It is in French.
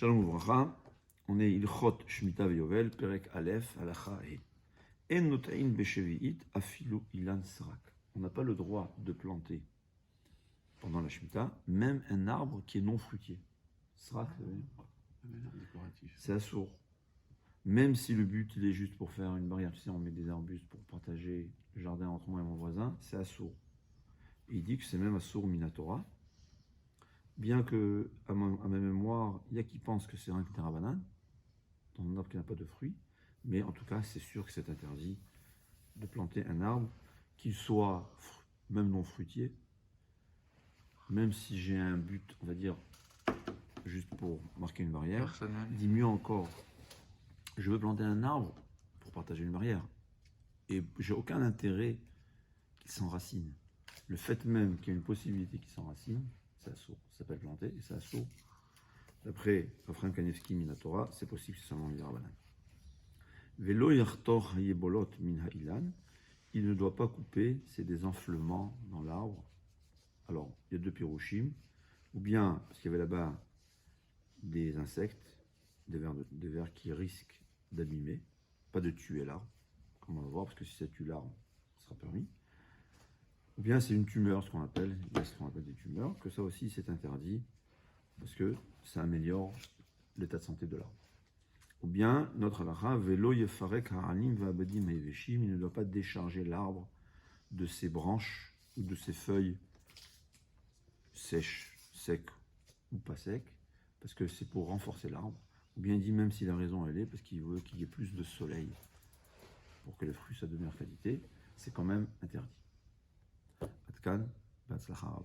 Shalom Uvracha, on est Ilchot Shemitah Veyovel, Perek Aleph, Halacha E. En notain beshevi'it afilu ilan srak. On n'a pas le droit de planter pendant la Shemitah, même un arbre qui est non fruitier. Srak, c'est assourd. Même si le but il est juste pour faire une barrière, tu sais, on met des arbustes pour partager le jardin entre moi et mon voisin, c'est assourd. Et il dit que c'est même assourd minatora. Bien que, à ma mémoire, il y a qui pensent que c'est un terabanan, dans un arbre qui n'a pas de fruits, mais en tout cas, c'est sûr que c'est interdit de planter un arbre, qu'il soit même non fruitier, même si j'ai un but, on va dire, juste pour marquer une barrière. Personnel. Il dit mieux encore, je veux planter un arbre pour partager une barrière, et j'ai aucun intérêt qu'il s'enracine. Le fait même qu'il y ait une possibilité qu'il s'enracine, c'est assourd. Ça s'appelle planter et c'est assourd. D'après Raphaël Kanevski Minatora, c'est possible que c'est seulement Midarabanan. Velo yartor hayebolot min ha'ilan, il ne doit pas couper, c'est des enflements dans l'arbre. Alors, il y a deux pirouchim, ou bien, parce qu'il y avait là-bas des insectes, des vers qui risquent d'abîmer, pas de tuer l'arbre, comme on va voir, parce que si ça tue l'arbre, ça sera permis. Ou bien c'est une tumeur, ce qu'on appelle des tumeurs, que ça aussi c'est interdit, parce que ça améliore l'état de santé de l'arbre. Ou bien, notre halakha, velo yefarek ha'anim va'abadim ha'eveshim, il ne doit pas décharger l'arbre de ses branches ou de ses feuilles sèches, secs ou pas secs, parce que c'est pour renforcer l'arbre. Ou bien il dit, même si la raison elle est, parce qu'il veut qu'il y ait plus de soleil pour que les fruits soient de meilleure qualité, c'est quand même interdit. Atkan, Batzlacha.